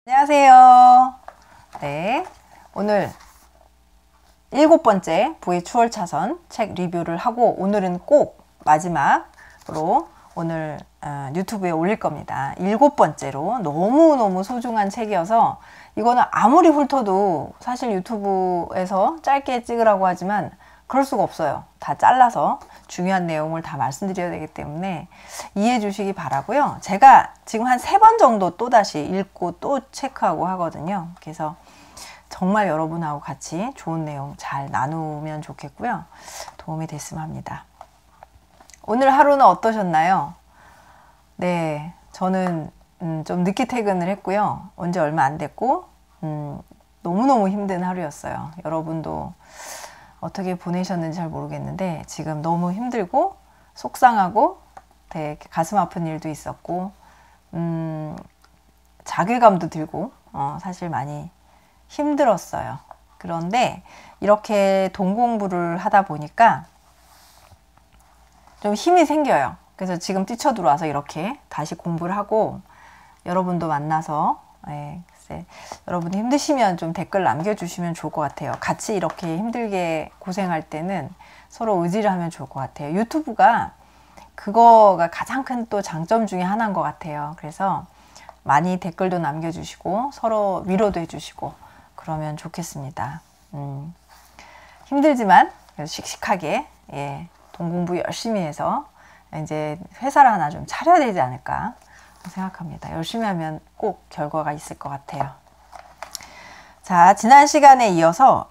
안녕하세요. 네, 오늘 7번째 부의 추월차선 책 리뷰를 하고 오늘은 꼭 마지막으로 오늘 유튜브에 올릴 겁니다. 7번째로 너무너무 소중한 책이어서 이거는 아무리 훑어도 사실 유튜브에서 짧게 찍으라고 하지만 그럴 수가 없어요. 다 잘라서 중요한 내용을 다 말씀드려야 되기 때문에 이해해 주시기 바라고요. 제가 지금 한 3번 정도 또다시 읽고 또 체크하고 하거든요. 그래서 정말 여러분하고 같이 좋은 내용 잘 나누면 좋겠고요. 도움이 됐으면 합니다. 오늘 하루는 어떠셨나요? 네, 저는 좀 늦게 퇴근을 했고요. 온지 얼마 안 됐고 너무너무 힘든 하루였어요. 여러분도 어떻게 보내셨는지 잘 모르겠는데 지금 너무 힘들고 속상하고 되게 가슴 아픈 일도 있었고 자괴감도 들고 사실 많이 힘들었어요. 그런데 이렇게 동공부를 하다 보니까 좀 힘이 생겨요. 그래서 지금 뛰쳐들어와서 이렇게 다시 공부를 하고 여러분도 만나서 여러분이 힘드시면 좀 댓글 남겨주시면 좋을 것 같아요. 같이 이렇게 힘들게 고생할 때는 서로 의지를 하면 좋을 것 같아요. 유튜브가 그거가 가장 큰 또 장점 중에 하나인 것 같아요. 그래서 많이 댓글도 남겨주시고 서로 위로도 해주시고 그러면 좋겠습니다. 힘들지만 씩씩하게 동공부 열심히 해서 이제 회사를 하나 좀 차려야 되지 않을까 생각합니다. 열심히 하면 꼭 결과가 있을 것 같아요. 자, 지난 시간에 이어서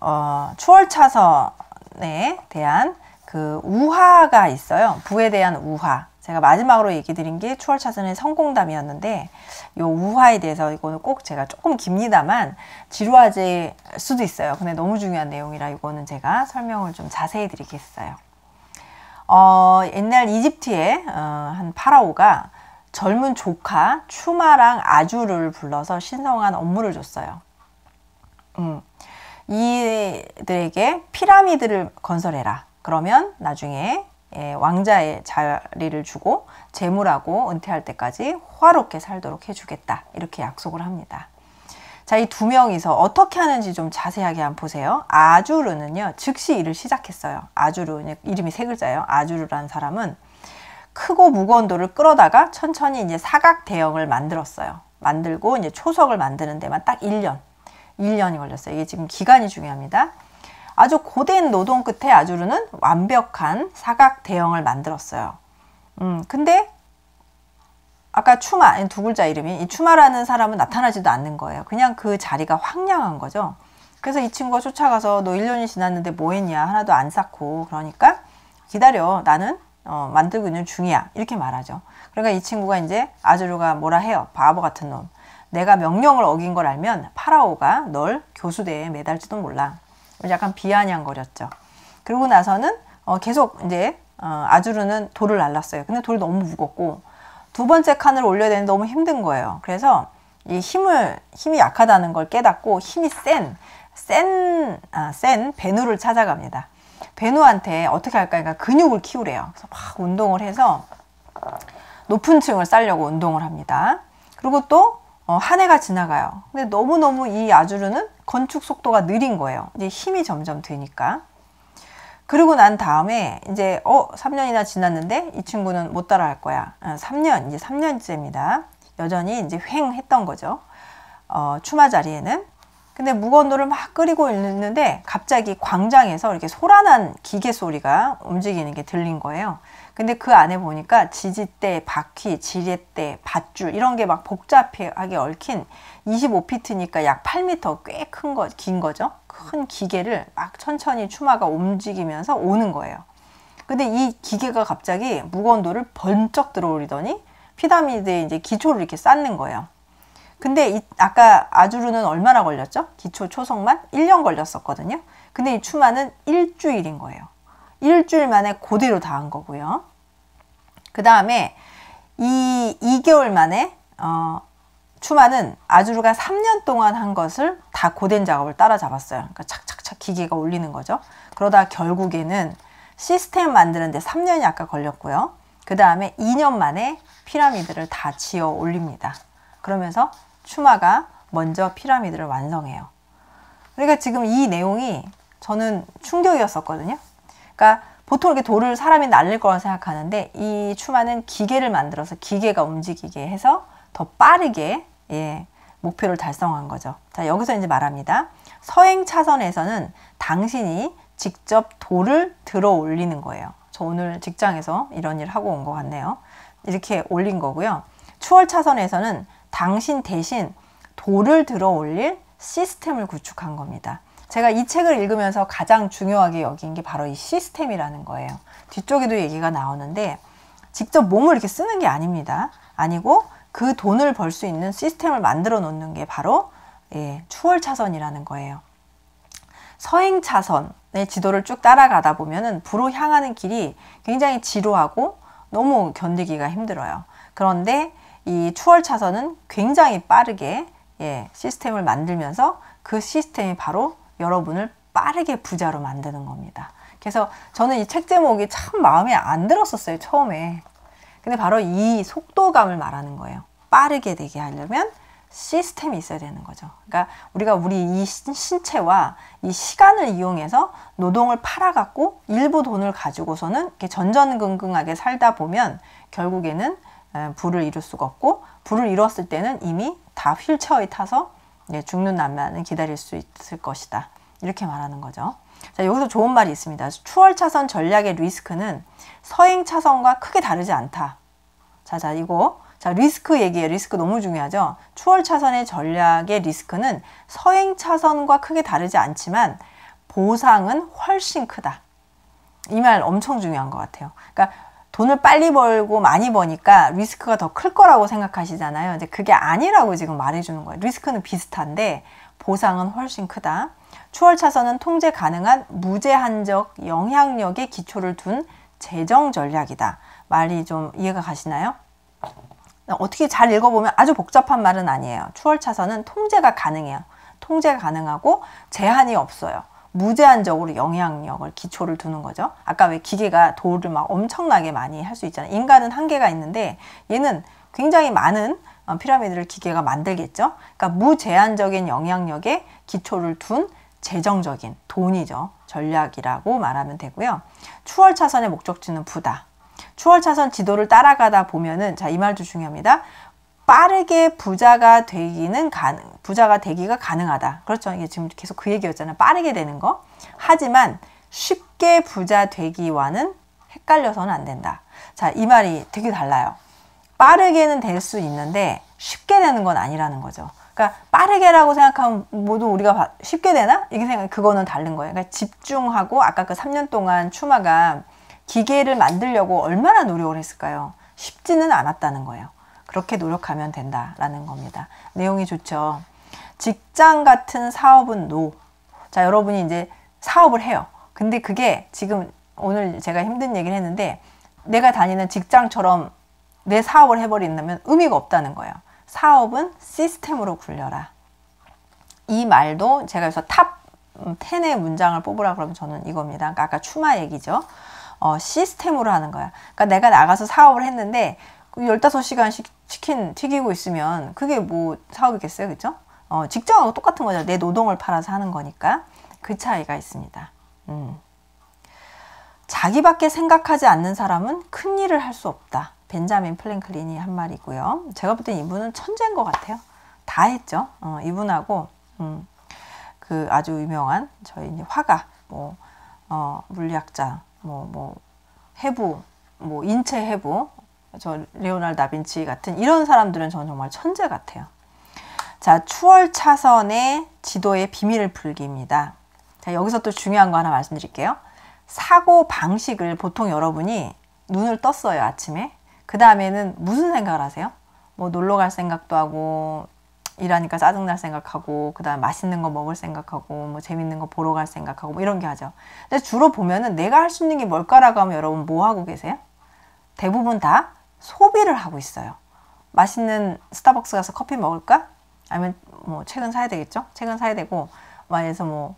추월차선에 대한 그 우화가 있어요. 부에 대한 우화. 제가 마지막으로 얘기 드린 게 추월차선의 성공담이었는데 이 우화에 대해서 이거는 꼭 제가 조금 깁니다만 지루하질 수도 있어요. 근데 너무 중요한 내용이라 이거는 제가 설명을 좀 자세히 드리겠어요. 옛날 이집트의 한 파라오가 젊은 조카 추마랑 아주를 불러서 신성한 업무를 줬어요. 이들에게 피라미드를 건설해라. 그러면 나중에 왕자의 자리를 주고 재물하고 은퇴할 때까지 화롭게 살도록 해주겠다. 이렇게 약속을 합니다. 자, 이 두 명이서 어떻게 하는지 좀 자세하게 한번 보세요. 아주르는요, 즉시 일을 시작했어요. 아주르, 이름이 3글자예요. 아주르라는 사람은 크고 무거운 돌을 끌어다가 천천히 이제 사각 대형을 만들었어요. 만들고 이제 초석을 만드는 데만 딱 1년이 걸렸어요. 이게 지금 기간이 중요합니다. 아주 고된 노동 끝에 아주르는 완벽한 사각 대형을 만들었어요. 근데 아까 추마, 2글자 이름이 이 추마라는 사람은 나타나지도 않는 거예요. 그냥 그 자리가 황량한 거죠. 그래서 이 친구가 쫓아가서 너 1년이 지났는데 뭐 했냐? 하나도 안 쌓고. 그러니까 기다려. 나는 만들고 있는 중이야. 이렇게 말하죠. 그러니까 이 친구가 이제 아주르가 뭐라 해요. 바보 같은 놈. 내가 명령을 어긴 걸 알면 파라오가 널 교수대에 매달지도 몰라. 약간 비아냥거렸죠. 그러고 나서는 계속 이제 아주르는 돌을 날랐어요. 근데 돌이 너무 무겁고 두 번째 칸을 올려야 되는데 너무 힘든 거예요. 그래서 이 힘이 약하다는 걸 깨닫고 힘이 센 베누를 찾아갑니다. 베누한테 어떻게 할까? 그러니까 근육을 키우래요. 그래서 막 운동을 해서 높은 층을 쌓으려고 운동을 합니다. 그리고 또 한 해가 지나가요. 근데 너무너무 이 아주르는 건축 속도가 느린 거예요. 이제 힘이 점점 드니까. 그리고 난 다음에 이제 3년이나 지났는데 이 친구는 못 따라 할 거야. 3년, 이제 3년째입니다. 여전히 이제 휑했던 거죠. 추마 자리에는. 근데 무거운 돌을 막 끓이고 있는데 갑자기 광장에서 이렇게 소란한 기계 소리가 움직이는 게 들린 거예요. 근데 그 안에 보니까 지지대, 바퀴, 지렛대, 밧줄 이런 게 막 복잡하게 얽힌 25피트니까 약 8m 꽤 긴 거죠. 큰 기계를 막 천천히 추마가 움직이면서 오는 거예요. 근데 이 기계가 갑자기 무거운 돌을 번쩍 들어올리더니 피라미드에 이제 기초를 이렇게 쌓는 거예요. 근데 아까 아주르는 얼마나 걸렸죠? 기초 초석만 1년 걸렸었거든요. 근데 이 추마는 일주일인 거예요. 일주일 만에 그대로 다 한 거고요. 그 다음에 2개월 만에 추마는 아주르가 3년 동안 한 것을 다 고된 작업을 따라잡았어요. 그러니까 착착착 기계가 올리는 거죠. 그러다 결국에는 시스템 만드는데 3년이 아까 걸렸고요. 그 다음에 2년 만에 피라미드를 다 지어 올립니다. 그러면서 추마가 먼저 피라미드를 완성해요. 그러니까 지금 이 내용이 저는 충격이었었거든요. 그러니까 보통 이렇게 돌을 사람이 날릴 거라 생각하는데 이 추마는 기계를 만들어서 기계가 움직이게 해서 더 빠르게 목표를 달성한 거죠. 자, 여기서 이제 말합니다. 서행 차선에서는 당신이 직접 돌을 들어 올리는 거예요. 저 오늘 직장에서 이런 일 하고 온 것 같네요. 이렇게 올린 거고요. 추월 차선에서는 당신 대신 돌을 들어 올릴 시스템을 구축한 겁니다. 제가 이 책을 읽으면서 가장 중요하게 여긴 게 바로 이 시스템이라는 거예요. 뒤쪽에도 얘기가 나오는데 직접 몸을 이렇게 쓰는 게 아닙니다. 아니고 그 돈을 벌 수 있는 시스템을 만들어 놓는 게 바로 추월 차선이라는 거예요. 서행 차선의 지도를 쭉 따라가다 보면은 부로 향하는 길이 굉장히 지루하고 너무 견디기가 힘들어요. 그런데 이 추월 차선은 굉장히 빠르게 시스템을 만들면서 그 시스템이 바로 여러분을 빠르게 부자로 만드는 겁니다. 그래서 저는 이 책 제목이 참 마음에 안 들었었어요, 처음에. 근데 바로 이 속도감을 말하는 거예요. 빠르게 되게 하려면 시스템이 있어야 되는 거죠. 그러니까 우리가 우리 이 신체와 이 시간을 이용해서 노동을 팔아갖고 일부 돈을 가지고서는 이렇게 전전긍긍하게 살다 보면 결국에는 부를 이룰 수가 없고, 부를 이뤘을 때는 이미 다 휠체어에 타서 죽는 날만을 기다릴 수 있을 것이다. 이렇게 말하는 거죠. 자, 여기서 좋은 말이 있습니다. 추월 차선 전략의 리스크는 서행 차선과 크게 다르지 않다. 자, 이거. 자, 리스크 얘기예요. 리스크 너무 중요하죠. 추월 차선의 전략의 리스크는 서행 차선과 크게 다르지 않지만 보상은 훨씬 크다. 이 말 엄청 중요한 것 같아요. 그러니까 돈을 빨리 벌고 많이 버니까 리스크가 더 클 거라고 생각하시잖아요. 근데 그게 아니라고 지금 말해주는 거예요. 리스크는 비슷한데 보상은 훨씬 크다. 추월 차선은 통제 가능한 무제한적 영향력의 기초를 둔 재정 전략이다. 말이 좀 이해가 가시나요? 어떻게 잘 읽어보면 아주 복잡한 말은 아니에요. 추월 차선은 통제가 가능해요. 통제가 가능하고 제한이 없어요. 무제한적으로 영향력을 기초를 두는 거죠. 아까 왜 기계가 돌을 막 엄청나게 많이 할 수 있잖아요. 인간은 한계가 있는데 얘는 굉장히 많은 피라미드를 기계가 만들겠죠. 그러니까 무제한적인 영향력에 기초를 둔 재정적인 돈이죠. 전략이라고 말하면 되고요. 추월 차선의 목적지는 부다. 추월 차선 지도를 따라가다 보면은, 자, 이 말도 중요합니다. 빠르게 부자가 되기가 가능하다. 그렇죠. 이게 지금 계속 그 얘기였잖아요. 빠르게 되는 거. 하지만 쉽게 부자 되기와는 헷갈려서는 안 된다. 자, 이 말이 되게 달라요. 빠르게는 될 수 있는데 쉽게 되는 건 아니라는 거죠. 그러니까 빠르게라고 생각하면 모두 우리가 쉽게 되나? 이게 그거는 다른 거예요. 그러니까 집중하고 아까 그 3년 동안 추마가 기계를 만들려고 얼마나 노력을 했을까요? 쉽지는 않았다는 거예요. 그렇게 노력하면 된다라는 겁니다. 내용이 좋죠. 직장 같은 사업은 노. 자, 여러분이 이제 사업을 해요. 근데 그게 지금 오늘 제가 힘든 얘기를 했는데 내가 다니는 직장처럼 내 사업을 해버린다면 의미가 없다는 거예요. 사업은 시스템으로 굴려라. 이 말도 제가 여기서 탑 10의 문장을 뽑으라 그러면 저는 이겁니다. 그러니까 아까 추마 얘기죠. 시스템으로 하는 거야. 그러니까 내가 나가서 사업을 했는데 15시간씩 치킨 튀기고 있으면 그게 뭐 사업이겠어요? 그죠? 직장하고 똑같은 거죠. 내 노동을 팔아서 하는 거니까. 그 차이가 있습니다. 자기밖에 생각하지 않는 사람은 큰 일을 할 수 없다. 벤자민 플랭클린이 한 말이고요. 제가 볼 땐 이분은 천재인 것 같아요. 다 했죠. 이분하고 그 아주 유명한 저희 이제 화가, 물리학자, 해부, 인체 해부, 저 레오나르도 다빈치 같은 이런 사람들은 저는 정말 천재 같아요. 자, 추월 차선의 지도의 비밀을 풀기입니다. 자, 여기서 또 중요한 거 하나 말씀드릴게요. 사고 방식을 보통 여러분이 눈을 떴어요, 아침에. 그 다음에는 무슨 생각을 하세요? 놀러 갈 생각도 하고, 일하니까 짜증날 생각하고, 그 다음 맛있는 거 먹을 생각하고, 재밌는 거 보러 갈 생각하고, 이런 게 하죠. 근데 주로 보면은 내가 할 수 있는 게 뭘까라고 하면 여러분 뭐 하고 계세요? 대부분 다 소비를 하고 있어요. 맛있는 스타벅스 가서 커피 먹을까? 아니면 책은 사야 되겠죠? 책은 사야 되고, 그래서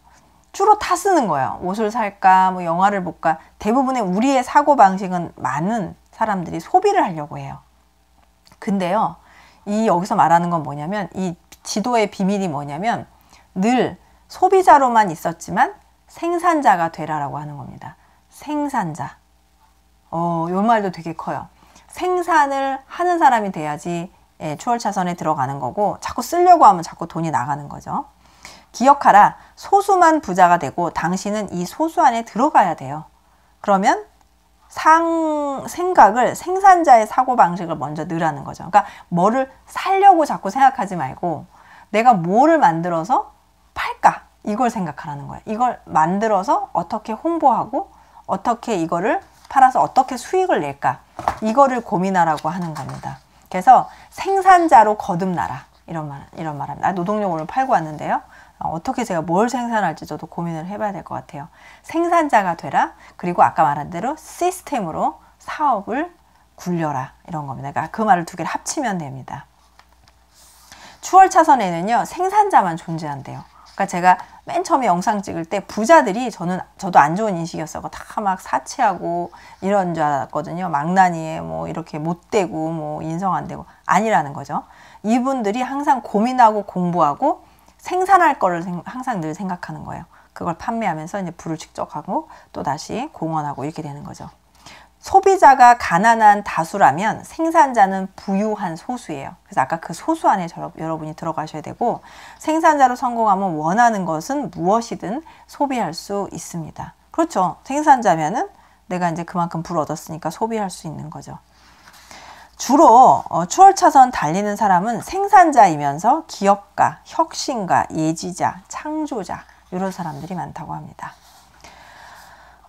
주로 다 쓰는 거예요. 옷을 살까, 영화를 볼까. 대부분의 우리의 사고 방식은 많은 사람들이 소비를 하려고 해요. 근데요, 여기서 말하는 건 뭐냐면 이 지도의 비밀이 뭐냐면 늘 소비자로만 있었지만 생산자가 되라라고 하는 겁니다. 생산자. 요 말도 되게 커요. 생산을 하는 사람이 돼야지 추월차선에 들어가는 거고, 자꾸 쓰려고 하면 자꾸 돈이 나가는 거죠. 기억하라. 소수만 부자가 되고 당신은 이 소수 안에 들어가야 돼요. 그러면 생각을, 생산자의 사고방식을 먼저 넣으라는 거죠. 그러니까 뭐를 살려고 자꾸 생각하지 말고 내가 뭐를 만들어서 팔까? 이걸 생각하라는 거예요. 이걸 만들어서 어떻게 홍보하고 어떻게 이거를 팔아서 어떻게 수익을 낼까? 이거를 고민하라고 하는 겁니다. 그래서 생산자로 거듭나라. 이런 말합니다. 노동력 오늘 팔고 왔는데요. 어떻게 제가 뭘 생산할지 저도 고민을 해봐야 될 것 같아요. 생산자가 되라. 그리고 아까 말한 대로 시스템으로 사업을 굴려라. 이런 겁니다. 그러니까 그 말을 두 개를 합치면 됩니다. 추월차선에는요, 생산자만 존재한대요. 그러니까 제가 맨 처음에 영상 찍을 때 부자들이 저도 안 좋은 인식이었어요. 다 막 사치하고 이런 줄 알았거든요. 망나니에 뭐 이렇게 못되고 뭐 인성 안 되고, 아니라는 거죠. 이분들이 항상 고민하고 공부하고 생산할 거를 항상 늘 생각하는 거예요. 그걸 판매하면서 이제 부를 축적하고 또 다시 공헌하고 이렇게 되는 거죠. 소비자가 가난한 다수라면 생산자는 부유한 소수예요. 그래서 아까 그 소수 안에 여러분이 들어가셔야 되고, 생산자로 성공하면 원하는 것은 무엇이든 소비할 수 있습니다. 그렇죠. 생산자면은 내가 이제 그만큼 부를 얻었으니까 소비할 수 있는 거죠. 주로 추월차선 달리는 사람은 생산자이면서 기업가, 혁신가, 예지자, 창조자 이런 사람들이 많다고 합니다.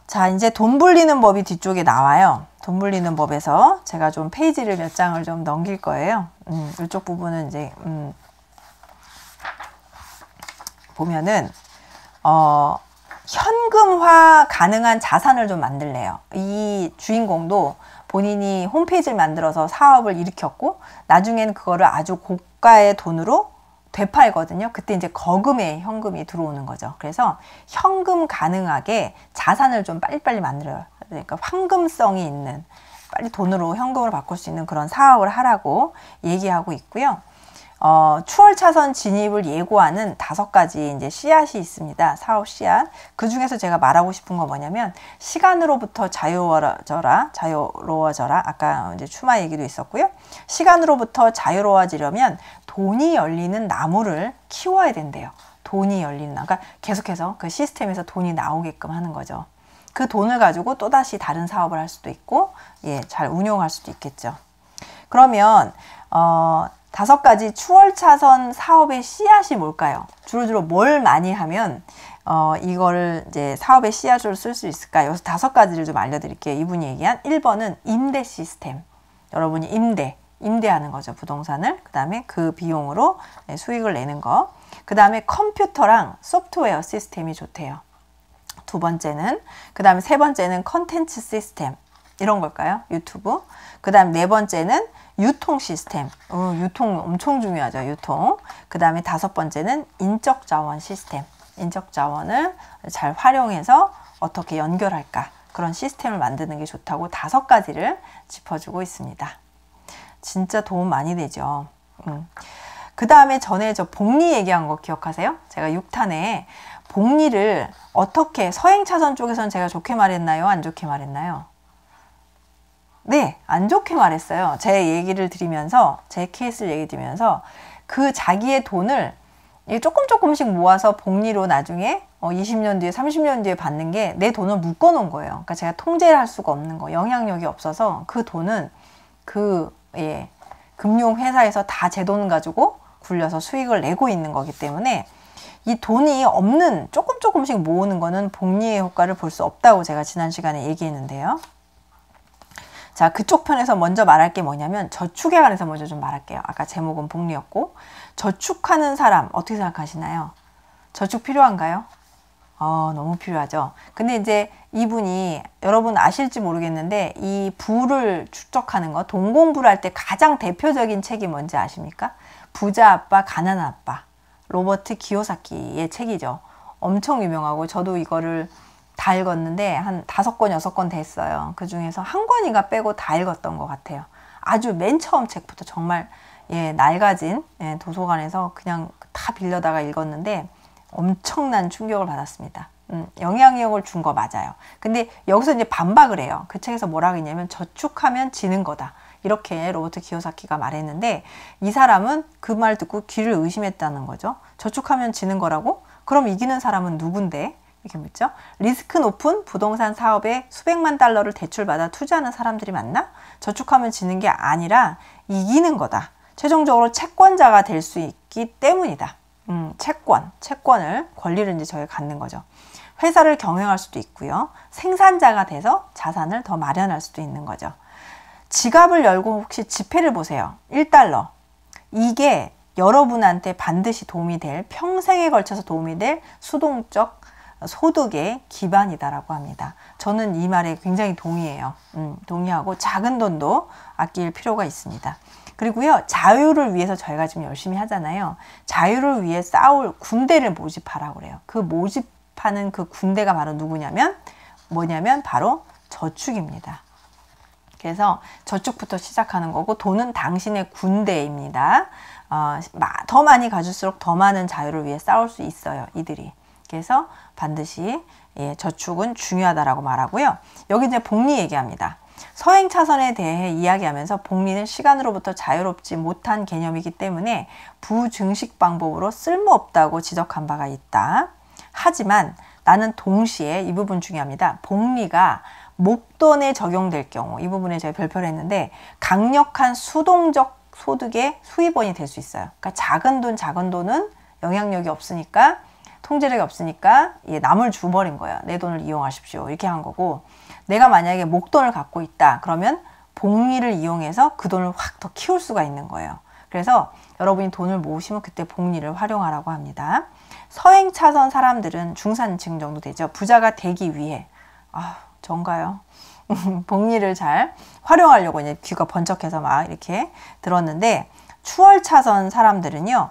자, 이제 돈 불리는 법이 뒤쪽에 나와요. 돈 불리는 법에서 제가 좀 페이지를 몇 장을 좀 넘길 거예요. 이쪽 부분은 이제 보면은 현금화 가능한 자산을 좀 만들래요. 이 주인공도 본인이 홈페이지를 만들어서 사업을 일으켰고 나중에는 그거를 아주 고가의 돈으로 되팔거든요. 그때 이제 거금의 현금이 들어오는 거죠. 그래서 현금 가능하게 자산을 좀 빨리빨리 만들어요. 그러니까 황금성이 있는, 빨리 돈으로 현금으로 바꿀 수 있는 그런 사업을 하라고 얘기하고 있고요. 추월차선 진입을 예고하는 5가지 이제 씨앗이 있습니다. 사업 씨앗. 그 중에서 제가 말하고 싶은 건 뭐냐면, 시간으로부터 자유로워져라. 아까 이제 추마 얘기도 있었고요. 시간으로부터 자유로워지려면 돈이 열리는 나무를 키워야 된대요. 돈이 열리는 나무. 그러니까 계속해서 그 시스템에서 돈이 나오게끔 하는 거죠. 그 돈을 가지고 또다시 다른 사업을 할 수도 있고, 잘 운용할 수도 있겠죠. 그러면 5가지 추월차선 사업의 씨앗이 뭘까요? 주로 뭘 많이 하면 이거를 이제 사업의 씨앗으로 쓸 수 있을까? 여기서 5가지를 좀 알려드릴게요. 이분이 얘기한 1번은 임대 시스템. 여러분이 임대하는 거죠. 부동산을. 그 다음에 그 비용으로 수익을 내는 거. 그 다음에 컴퓨터랑 소프트웨어 시스템이 좋대요. 2번째는, 그 다음에 3번째는 컨텐츠 시스템. 이런 걸까요? 유튜브. 그 다음 4번째는 유통 시스템. 유통 엄청 중요하죠. 유통. 그 다음에 5번째는 인적 자원 시스템. 인적 자원을 잘 활용해서 어떻게 연결할까. 그런 시스템을 만드는 게 좋다고 5가지를 짚어주고 있습니다. 진짜 도움 많이 되죠. 그 다음에 전에 저 복리 얘기한 거 기억하세요? 제가 6탄에 복리를 어떻게, 서행차선 쪽에서는 제가 좋게 말했나요? 안 좋게 말했나요? 네, 안 좋게 말했어요. 제 얘기를 드리면서, 제 케이스를 얘기 드리면서 그 자기의 돈을 조금씩 모아서 복리로 나중에 20년 뒤에 30년 뒤에 받는 게 내 돈을 묶어 놓은 거예요. 그러니까 제가 통제를 할 수가 없는 거, 영향력이 없어서 그 돈은 금융회사에서 다 제 돈 가지고 굴려서 수익을 내고 있는 거기 때문에 이 돈이 없는, 조금씩 모으는 거는 복리의 효과를 볼 수 없다고 제가 지난 시간에 얘기했는데요. 자, 그쪽 편에서 먼저 말할 게 뭐냐면 저축에 관해서 먼저 좀 말할게요. 아까 제목은 복리였고, 저축하는 사람 어떻게 생각하시나요? 저축 필요한가요? 너무 필요하죠. 근데 이제 이분이, 여러분 아실지 모르겠는데, 이 부를 축적하는 거, 돈 공부를 할 때 가장 대표적인 책이 뭔지 아십니까? 부자 아빠, 가난한 아빠. 로버트 기요사키의 책이죠. 엄청 유명하고, 저도 이거를 다 읽었는데 한 5권, 6권 됐어요. 그 중에서 한 권인가 빼고 다 읽었던 것 같아요. 아주 맨 처음 책부터 정말 예, 낡아진 도서관에서 그냥 다 빌려다가 읽었는데 엄청난 충격을 받았습니다. 영향력을 준 거 맞아요. 근데 여기서 이제 반박을 해요. 그 책에서 뭐라고 했냐면 저축하면 지는 거다. 이렇게 로버트 키요사키가 말했는데 이 사람은 그 말 듣고 귀를 의심했다는 거죠. 저축하면 지는 거라고? 그럼 이기는 사람은 누군데? 이렇게 묻죠. 리스크 높은 부동산 사업에 수백만 달러를 대출받아 투자하는 사람들이 맞나? 저축하면 지는 게 아니라 이기는 거다. 최종적으로 채권자가 될 수 있기 때문이다. 채권을, 권리를 이제 저희가 갖는 거죠. 회사를 경영할 수도 있고요. 생산자가 돼서 자산을 더 마련할 수도 있는 거죠. 지갑을 열고 혹시 지폐를 보세요. 1달러. 이게 여러분한테 반드시 도움이 될, 평생에 걸쳐서 도움이 될 수동적 소득의 기반이다라고 합니다. 저는 이 말에 굉장히 동의해요. 동의하고 작은 돈도 아낄 필요가 있습니다. 그리고요, 자유를 위해서 저희가 지금 열심히 하잖아요. 자유를 위해 싸울 군대를 모집하라고 그래요. 그 모집하는 그 군대가 바로 누구냐면, 뭐냐면 바로 저축입니다. 그래서 저축부터 시작하는 거고, 돈은 당신의 군대입니다. 더 많이 가질수록 더 많은 자유를 위해 싸울 수 있어요, 이들이. 그래서 반드시 저축은 중요하다라고 말하고요. 여기 이제 복리 얘기합니다. 서행 차선에 대해 이야기하면서 복리는 시간으로부터 자유롭지 못한 개념이기 때문에 부증식 방법으로 쓸모없다고 지적한 바가 있다. 하지만 나는 동시에 이 부분 중요합니다. 복리가 목돈에 적용될 경우, 이 부분에 제가 별표를 했는데 강력한 수동적 소득의 수입원이 될 수 있어요. 그러니까 작은 돈은 영향력이 없으니까, 통제력이 없으니까 남을 줘버린 거예요. 내 돈을 이용하십시오. 이렇게 한 거고, 내가 만약에 목돈을 갖고 있다. 그러면 복리를 이용해서 그 돈을 확 더 키울 수가 있는 거예요. 그래서 여러분이 돈을 모으시면 그때 복리를 활용하라고 합니다. 서행 차선 사람들은 중산층 정도 되죠. 부자가 되기 위해, 전가요? 복리를 잘 활용하려고 이제 귀가 번쩍해서 막 이렇게 들었는데, 추월 차선 사람들은요,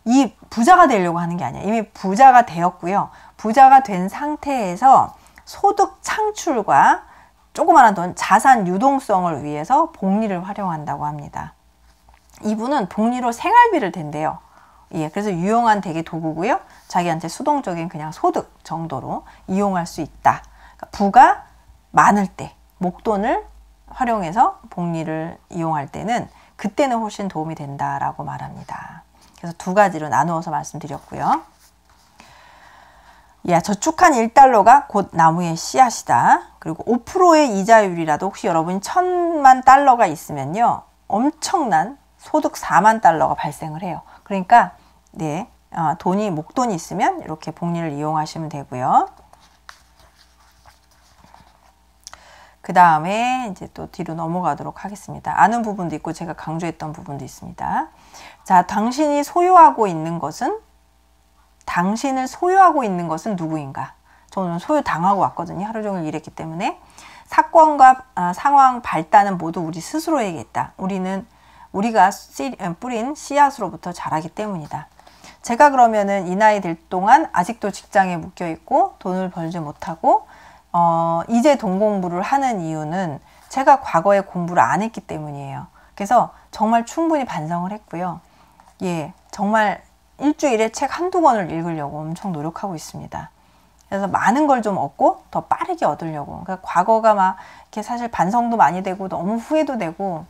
이 부자가 되려고 하는 게 아니에요. 이미 부자가 되었고요. 부자가 된 상태에서 소득 창출과 조그마한 돈, 자산 유동성을 위해서 복리를 활용한다고 합니다. 이분은 복리로 생활비를 댄대요. 그래서 유용한 되게 도구고요. 자기한테 수동적인 그냥 소득 정도로 이용할 수 있다. 그러니까 부가 많을 때, 목돈을 활용해서 복리를 이용할 때는 그때는 훨씬 도움이 된다라고 말합니다. 그래서 두 가지로 나누어서 말씀드렸고요. 저축한 1달러가 곧 나무의 씨앗이다. 그리고 5%의 이자율이라도 혹시 여러분이 1000만 달러가 있으면요, 엄청난 소득 4만 달러가 발생을 해요. 그러니까 목돈이 있으면 이렇게 복리를 이용하시면 되고요. 그 다음에 이제 또 뒤로 넘어가도록 하겠습니다. 아는 부분도 있고 제가 강조했던 부분도 있습니다. 자, 당신을 소유하고 있는 것은 누구인가? 저는 소유당하고 왔거든요. 하루 종일 일했기 때문에. 사건과 상황 발단은 모두 우리 스스로에게 있다. 우리가 뿌린 씨앗으로부터 자라기 때문이다. 제가 그러면은 이 나이 될 동안 아직도 직장에 묶여 있고 돈을 벌지 못하고 이제 돈 공부를 하는 이유는 제가 과거에 공부를 안 했기 때문이에요. 그래서 정말 충분히 반성을 했고요. 정말 일주일에 책 한두 권을 읽으려고 엄청 노력하고 있습니다. 그래서 많은 걸 좀 얻고 더 빠르게 얻으려고. 그러니까 과거가 막 이렇게 사실 반성도 많이 되고 너무 후회도 되고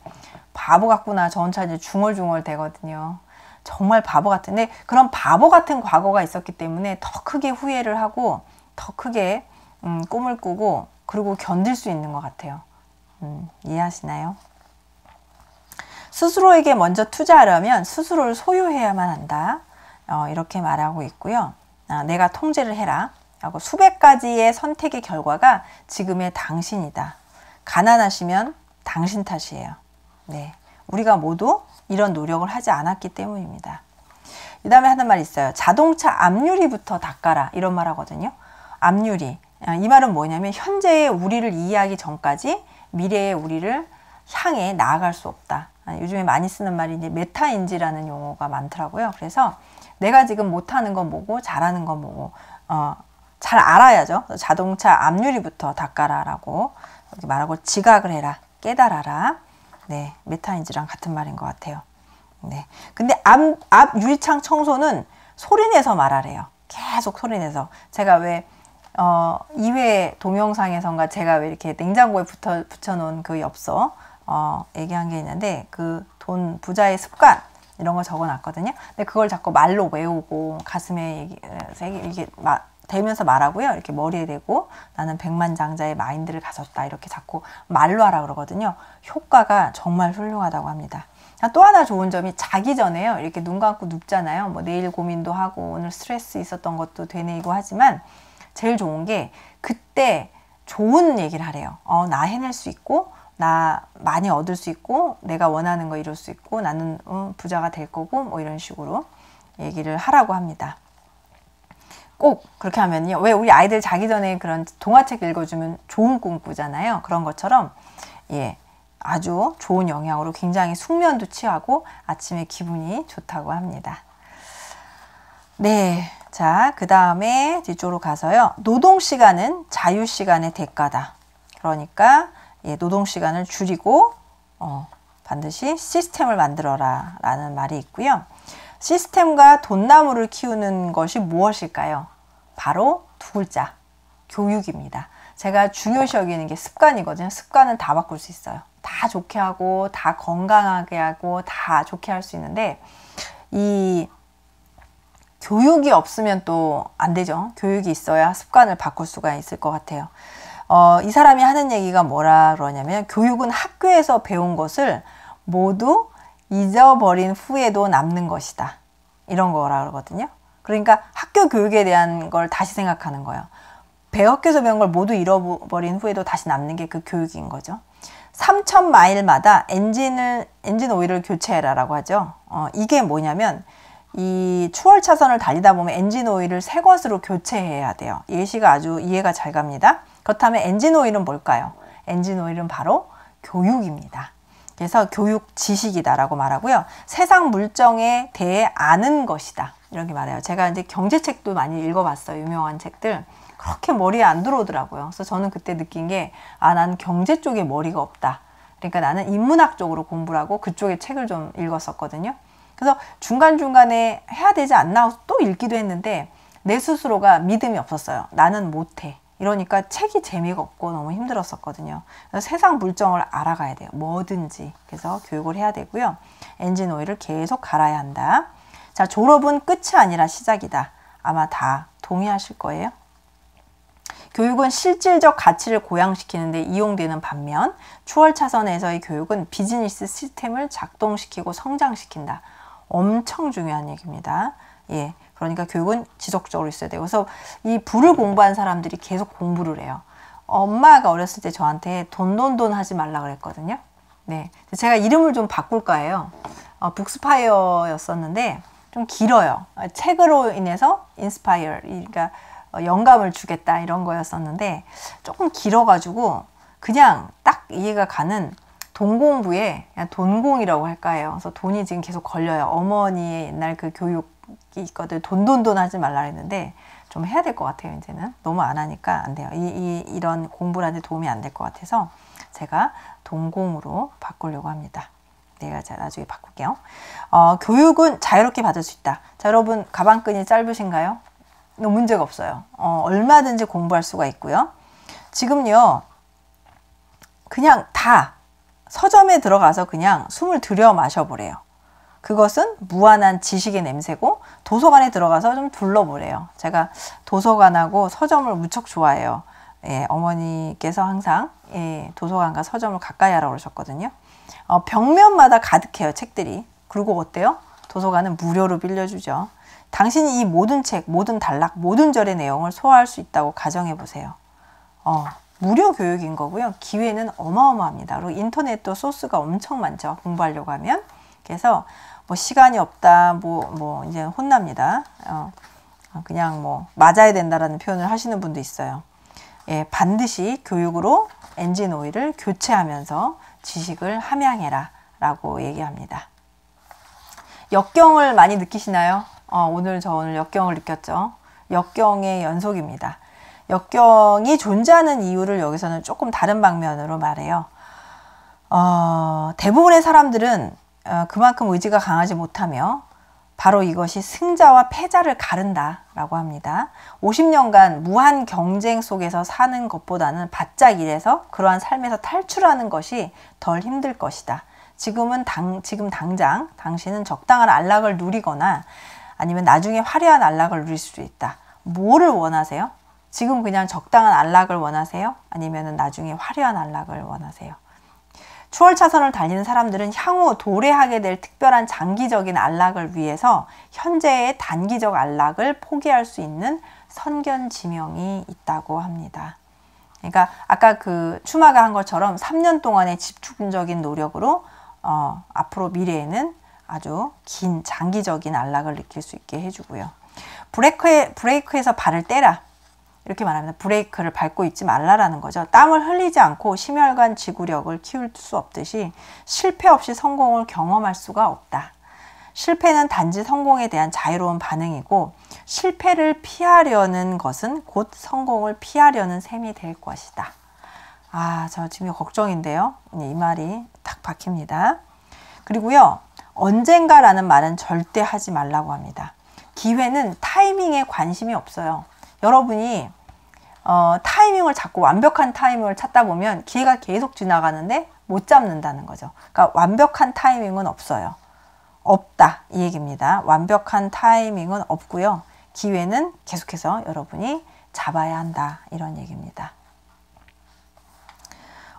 바보 같구나. 저 혼자 이제 중얼중얼 되거든요. 정말 바보 같은데 그런 바보 같은 과거가 있었기 때문에 더 크게 후회를 하고 더 크게 꿈을 꾸고 그리고 견딜 수 있는 것 같아요. 이해하시나요? 스스로에게 먼저 투자하려면 스스로를 소유해야만 한다. 이렇게 말하고 있고요. 내가 통제를 해라. 하고 수백 가지의 선택의 결과가 지금의 당신이다. 가난하시면 당신 탓이에요. 우리가 모두 이런 노력을 하지 않았기 때문입니다. 그 다음에 하는 말이 있어요. 자동차 앞유리부터 닦아라. 이런 말 하거든요. 앞유리. 이 말은 뭐냐면 현재의 우리를 이해하기 전까지 미래의 우리를 향해 나아갈 수 없다. 요즘에 많이 쓰는 말이 이제 메타인지라는 용어가 많더라고요. 그래서 내가 지금 못하는 건 뭐고 잘하는 건 뭐고 잘 알아야죠. 자동차 앞유리부터 닦아라라고 이렇게 말하고 지각을 해라. 깨달아라. 메타인지랑 같은 말인 것 같아요. 네. 근데 앞 유리창 청소는 소리내서 말하래요. 계속 소리내서. 제가 왜 2회 동영상에선가 제가 왜 이렇게 냉장고에 붙여놓은 그 엽서 얘기한 게 있는데, 그 돈 부자의 습관 이런 거 적어놨거든요. 근데 그걸 자꾸 말로 외우고 가슴에 이게 대면서 말하고요. 이렇게 머리에 대고 나는 백만장자의 마인드를 가졌다. 이렇게 자꾸 말로 하라 그러거든요. 효과가 정말 훌륭하다고 합니다. 또 하나 좋은 점이 자기 전에요. 이렇게 눈 감고 눕잖아요. 뭐 내일 고민도 하고 오늘 스트레스 있었던 것도 되뇌이고 하지만 제일 좋은 게 그때 좋은 얘기를 하래요. 나 해낼 수 있고 나 많이 얻을 수 있고 내가 원하는 거 이룰 수 있고 나는 부자가 될 거고 뭐 이런 식으로 얘기를 하라고 합니다. 꼭 그렇게 하면요. 왜 우리 아이들 자기 전에 그런 동화책 읽어주면 좋은 꿈 꾸잖아요. 그런 것처럼 예, 아주 좋은 영향으로 굉장히 숙면도 취하고 아침에 기분이 좋다고 합니다. 네, 자, 그 다음에 뒤쪽으로 가서요. 노동시간은 자유시간의 대가다. 그러니까 예, 노동시간을 줄이고 반드시 시스템을 만들어라 라는 말이 있고요. 시스템과 돈나무를 키우는 것이 무엇일까요? 바로 두 글자, 교육입니다. 제가 중요시 여기는 게 습관이거든요. 습관은 다 바꿀 수 있어요. 다 좋게 하고 다 건강하게 하고 다 좋게 할 수 있는데 이 교육이 없으면 또 안 되죠. 교육이 있어야 습관을 바꿀 수가 있을 것 같아요. 이 사람이 하는 얘기가 뭐라 그러냐면 교육은 학교에서 배운 것을 모두 잊어버린 후에도 남는 것이다. 이런 거라 그러거든요. 그러니까 학교 교육에 대한 걸 다시 생각하는 거예요. 학교에서 배운 걸 모두 잃어버린 후에도 다시 남는 게 그 교육인 거죠. 3,000마일마다 엔진 오일을 교체해라 라고 하죠. 이게 뭐냐면 이 추월 차선을 달리다 보면 엔진 오일을 새 것으로 교체해야 돼요. 예시가 아주 이해가 잘 갑니다. 그렇다면 엔진 오일은 뭘까요? 엔진 오일은 바로 교육입니다. 그래서 교육 지식이다라고 말하고요. 세상 물정에 대해 아는 것이다. 이렇게 말해요. 제가 이제 경제책도 많이 읽어봤어요. 유명한 책들. 그렇게 머리에 안 들어오더라고요. 그래서 저는 그때 느낀 게, 난 경제 쪽에 머리가 없다. 그러니까 나는 인문학 쪽으로 공부를 하고 그쪽의 책을 좀 읽었었거든요. 그래서 중간중간에 해야 되지 않나 또 읽기도 했는데 내 스스로가 믿음이 없었어요. 나는 못해. 이러니까 책이 재미가 없고 너무 힘들었었거든요. 그래서 세상 물정을 알아가야 돼요. 뭐든지. 그래서 교육을 해야 되고요. 엔진 오일을 계속 갈아야 한다. 자, 졸업은 끝이 아니라 시작이다. 아마 다 동의하실 거예요. 교육은 실질적 가치를 고양시키는 데 이용되는 반면 추월 차선에서의 교육은 비즈니스 시스템을 작동시키고 성장시킨다. 엄청 중요한 얘기입니다. 예. 그러니까 교육은 지속적으로 있어야 돼요. 그래서 이 부를 공부한 사람들이 계속 공부를 해요. 엄마가 어렸을 때 저한테 돈 하지 말라 그랬거든요. 네. 제가 이름을 좀 바꿀까 해요. 북스파이어였었는데 좀 길어요. 책으로 인해서 인스파이어, 그러니까 영감을 주겠다 이런 거였었는데 조금 길어가지고 그냥 딱 이해가 가는 돈 공부에 그냥 돈공이라고 할까 해요. 그래서 돈이 지금 계속 걸려요. 어머니의 옛날 그 교육이 있거든. 돈 하지 말라 했는데 좀 해야 될 것 같아요. 이제는 너무 안 하니까 안 돼요. 이런 공부라는 데 도움이 안 될 것 같아서 제가 돈공으로 바꾸려고 합니다. 내가 나중에 바꿀게요. 교육은 자유롭게 받을 수 있다. 자, 여러분 가방끈이 짧으신가요? 문제가 없어요. 얼마든지 공부할 수가 있고요. 지금요, 그냥 다 서점에 들어가서 그냥 숨을 들여 마셔보래요. 그것은 무한한 지식의 냄새고 도서관에 들어가서 좀 둘러보래요. 제가 도서관하고 서점을 무척 좋아해요. 예, 어머니께서 항상 도서관과 서점을 가까이 하라고 그러셨거든요. 벽면마다 가득해요, 책들이. 그리고 어때요? 도서관은 무료로 빌려주죠. 당신이 이 모든 책, 모든 단락, 모든 절의 내용을 소화할 수 있다고 가정해 보세요. 무료 교육인 거고요. 기회는 어마어마합니다. 그리고 인터넷도 소스가 엄청 많죠. 공부하려고 하면. 그래서 뭐 시간이 없다, 이제 혼납니다. 그냥 뭐 맞아야 된다라는 표현을 하시는 분도 있어요. 예, 반드시 교육으로 엔진 오일을 교체하면서 지식을 함양해라 라고 얘기합니다. 역경을 많이 느끼시나요? 오늘 역경을 느꼈죠. 역경의 연속입니다. 역경이 존재하는 이유를 여기서는 조금 다른 방면으로 말해요. 대부분의 사람들은 그만큼 의지가 강하지 못하며 바로 이것이 승자와 패자를 가른다라고 합니다. 50년간 무한 경쟁 속에서 사는 것보다는 바짝 일해서 그러한 삶에서 탈출하는 것이 덜 힘들 것이다. 지금 당장 당신은 적당한 안락을 누리거나 아니면 나중에 화려한 안락을 누릴 수 있다. 뭐를 원하세요? 지금 그냥 적당한 안락을 원하세요? 아니면 나중에 화려한 안락을 원하세요? 추월차선을 달리는 사람들은 향후 도래하게 될 특별한 장기적인 안락을 위해서 현재의 단기적 안락을 포기할 수 있는 선견지명이 있다고 합니다. 그러니까 아까 그 추마가 한 것처럼 3년 동안의 집중적인 노력으로 앞으로 미래에는 아주 긴 장기적인 안락을 느낄 수 있게 해주고요. 브레이크에서 발을 떼라. 이렇게 말합니다. 브레이크를 밟고 있지 말라라는 거죠. 땀을 흘리지 않고 심혈관 지구력을 키울 수 없듯이 실패 없이 성공을 경험할 수가 없다. 실패는 단지 성공에 대한 자유로운 반응이고 실패를 피하려는 것은 곧 성공을 피하려는 셈이 될 것이다. 저 지금 걱정인데요. 이 말이 딱 박힙니다. 그리고요. 언젠가라는 말은 절대 하지 말라고 합니다. 기회는 타이밍에 관심이 없어요. 여러분이 타이밍을 찾고 완벽한 타이밍을 찾다 보면 기회가 계속 지나가는데 못 잡는다는 거죠. 그러니까 완벽한 타이밍은 없어요. 없다 이 얘기입니다. 완벽한 타이밍은 없고요. 기회는 계속해서 여러분이 잡아야 한다 이런 얘기입니다.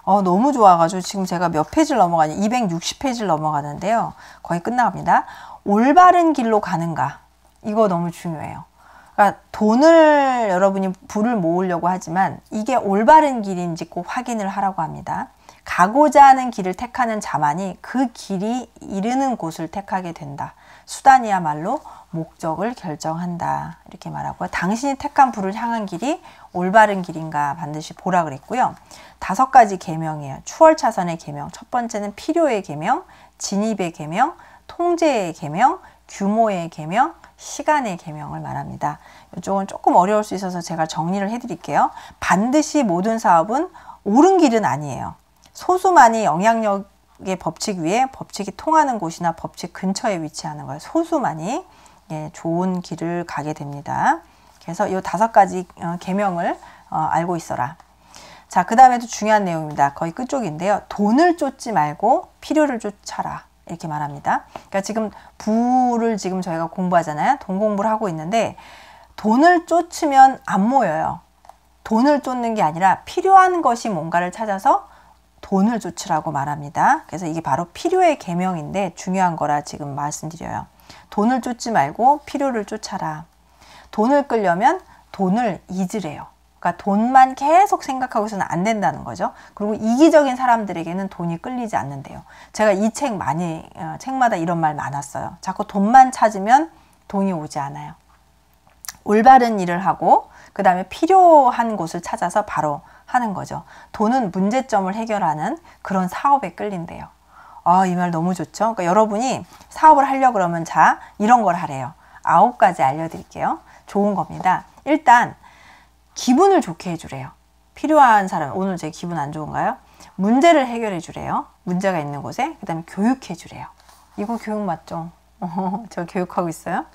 너무 좋아가지고 지금 제가 몇 페이지를 넘어가냐 260페이지를 넘어가는데요. 거의 끝나갑니다. 올바른 길로 가는가 이거 너무 중요해요. 그러니까 돈을 여러분이 부를 모으려고 하지만 이게 올바른 길인지 꼭 확인을 하라고 합니다. 가고자 하는 길을 택하는 자만이 그 길이 이르는 곳을 택하게 된다. 수단이야말로 목적을 결정한다. 이렇게 말하고요. 당신이 택한 부를 향한 길이 올바른 길인가 반드시 보라 그랬고요. 5가지 계명이에요. 추월차선의 계명. 첫 번째는 필요의 계명, 진입의 계명, 통제의 계명, 규모의 계명, 시간의 계명을 말합니다. 이쪽은 조금 어려울 수 있어서 제가 정리를 해드릴게요. 반드시 모든 사업은 옳은 길은 아니에요. 소수만이 영향력의 법칙 위에 법칙이 통하는 곳이나 법칙 근처에 위치하는 거예요. 소수만이 좋은 길을 가게 됩니다. 그래서 이 5가지 계명을 알고 있어라. 자, 그 다음에도 중요한 내용입니다. 거의 끝쪽인데요. 돈을 쫓지 말고 필요를 쫓아라. 이렇게 말합니다. 그러니까 지금 부를 지금 저희가 공부하잖아요. 돈 공부를 하고 있는데 돈을 쫓으면 안 모여요. 돈을 쫓는 게 아니라 필요한 것이 뭔가를 찾아서 돈을 쫓으라고 말합니다. 그래서 이게 바로 필요의 계명인데 중요한 거라 지금 말씀드려요. 돈을 쫓지 말고 필요를 쫓아라. 돈을 끌려면 돈을 잊으래요. 그러니까 돈만 계속 생각하고 있어는 안 된다는 거죠. 그리고 이기적인 사람들에게는 돈이 끌리지 않는데요. 제가 이 책마다 이런 말 많았어요. 자꾸 돈만 찾으면 돈이 오지 않아요. 올바른 일을 하고 그 다음에 필요한 곳을 찾아서 바로 하는 거죠. 돈은 문제점을 해결하는 그런 사업에 끌린대요. 이 말 너무 좋죠. 그러니까 여러분이 사업을 하려고 그러면 자 이런 걸 하래요. 9가지 알려드릴게요. 좋은 겁니다. 일단 기분을 좋게 해주래요. 필요한 사람, 오늘 제 기분 안 좋은가요? 문제를 해결해 주래요. 문제가 있는 곳에. 그 다음에 교육해 주래요. 이거 교육 맞죠? 저 교육하고 있어요.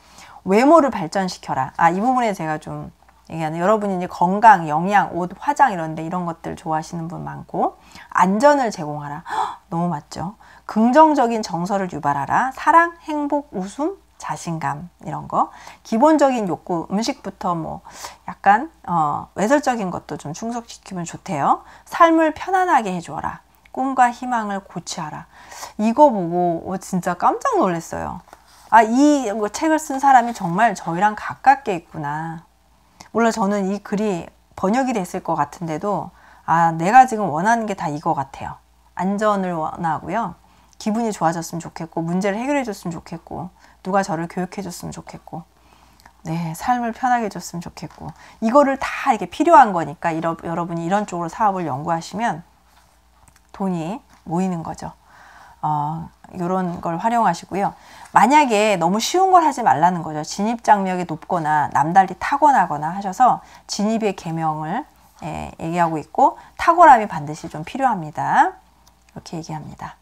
외모를 발전시켜라. 이 부분에 제가 좀 얘기하는, 여러분이 이제 건강, 영양, 옷, 화장 이런 것들 좋아하시는 분 많고, 안전을 제공하라. 너무 맞죠? 긍정적인 정서를 유발하라. 사랑, 행복, 웃음, 자신감 이런 거. 기본적인 욕구, 음식부터 뭐 약간 외설적인 것도 좀 충족시키면 좋대요. 삶을 편안하게 해주어라. 꿈과 희망을 고취하라. 이거 보고 진짜 깜짝 놀랐어요. 이 책을 쓴 사람이 정말 저희랑 가깝게 있구나. 물론 저는 이 글이 번역이 됐을 것 같은데도 내가 지금 원하는 게 다 이거 같아요. 안전을 원하고요. 기분이 좋아졌으면 좋겠고, 문제를 해결해 줬으면 좋겠고, 누가 저를 교육해 줬으면 좋겠고, 삶을 편하게 해줬으면 좋겠고, 이거를 다 이렇게 필요한 거니까 여러분이 이런 쪽으로 사업을 연구하시면 돈이 모이는 거죠. 이런 걸 활용하시고요. 만약에 너무 쉬운 걸 하지 말라는 거죠. 진입장벽이 높거나 남달리 타고나거나 하셔서 진입의 계명을 얘기하고 있고, 탁월함이 반드시 좀 필요합니다. 이렇게 얘기합니다.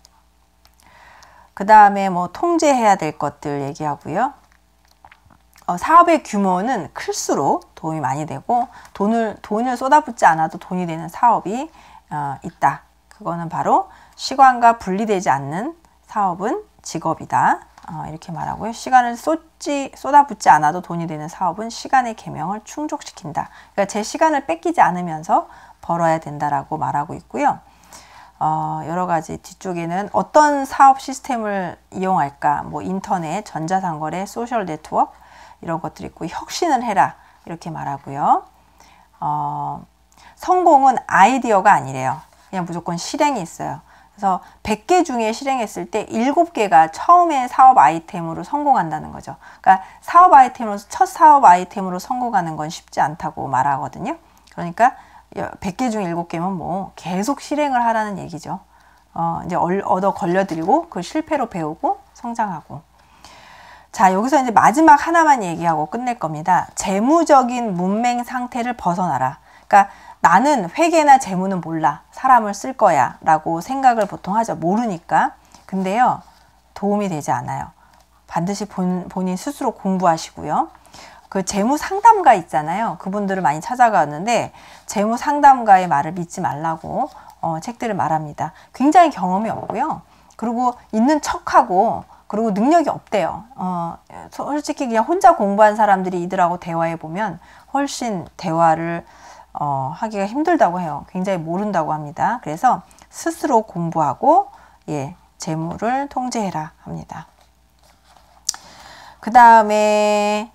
그 다음에 뭐 통제해야 될 것들 얘기하고요. 사업의 규모는 클수록 도움이 많이 되고 돈을 쏟아붓지 않아도 돈이 되는 사업이 있다. 그거는 바로 시간과 분리되지 않는 사업은 직업이다. 이렇게 말하고요. 시간을 쏟아붓지 않아도 돈이 되는 사업은 시간의 계명을 충족시킨다. 그러니까 제 시간을 뺏기지 않으면서 벌어야 된다라고 말하고 있고요. 여러 가지 뒤쪽에는 어떤 사업 시스템을 이용할까? 뭐 인터넷, 전자상거래, 소셜 네트워크 이런 것들이 있고 혁신을 해라 이렇게 말하고요. 성공은 아이디어가 아니래요. 그냥 무조건 실행이 있어요. 그래서 100개 중에 실행했을 때 7개가 처음에 사업 아이템으로 성공한다는 거죠. 그러니까 첫 사업 아이템으로 성공하는 건 쉽지 않다고 말하거든요. 그러니까 100개 중에 7개면 뭐 계속 실행을 하라는 얘기죠. 이제 얻어 걸려들고 그 실패로 배우고 성장하고. 자, 여기서 이제 마지막 하나만 얘기하고 끝낼 겁니다. 재무적인 문맹 상태를 벗어나라. 그러니까 나는 회계나 재무는 몰라. 사람을 쓸 거야. 라고 생각을 보통 하죠. 모르니까. 근데요, 도움이 되지 않아요. 반드시 본인 스스로 공부하시고요. 그 재무 상담가 있잖아요. 그분들을 많이 찾아가는데 재무 상담가의 말을 믿지 말라고 책들을 말합니다. 굉장히 경험이 없고요. 그리고 있는 척하고 그리고 능력이 없대요. 솔직히 그냥 혼자 공부한 사람들이 이들하고 대화해 보면 훨씬 대화를 하기가 힘들다고 해요. 굉장히 모른다고 합니다. 그래서 스스로 공부하고 재무를 통제해라 합니다. 그 다음에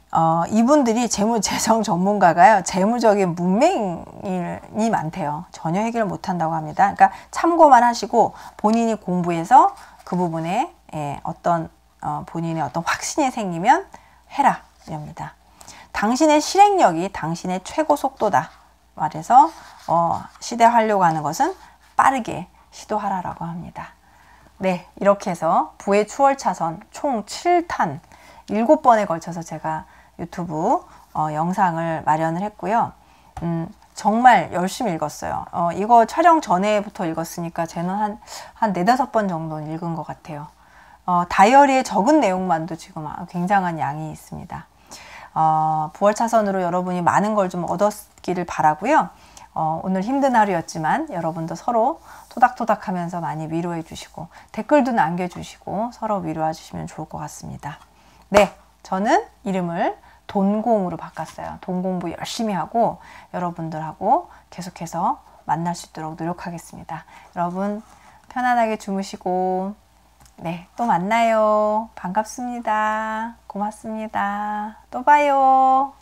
이분들이 재무재정 전문가가요. 재무적인 문맹이 많대요. 전혀 해결 못한다고 합니다. 그러니까 참고만 하시고 본인이 공부해서 그 부분에 본인의 어떤 확신이 생기면 해라 이럽니다. 당신의 실행력이 당신의 최고 속도다. 말해서 시대하려고 하는 것은 빠르게 시도하라라고 합니다. 네, 이렇게 해서 부의 추월차선 총 7탄 7번에 걸쳐서 제가 유튜브 영상을 마련을 했고요. 정말 열심히 읽었어요. 이거 촬영 전에부터 읽었으니까 저는 한 4-5번 정도는 읽은 것 같아요. 다이어리에 적은 내용만도 지금 굉장한 양이 있습니다. 부월차선으로 여러분이 많은 걸 좀 얻었기를 바라고요. 오늘 힘든 하루였지만 여러분도 서로 토닥토닥 하면서 많이 위로해 주시고 댓글도 남겨주시고 서로 위로해 주시면 좋을 것 같습니다. 네, 저는 이름을 돈공으로 바꿨어요. 돈 공부 열심히 하고 여러분들하고 계속해서 만날 수 있도록 노력하겠습니다. 여러분 편안하게 주무시고 네, 또 만나요. 반갑습니다. 고맙습니다. 또 봐요.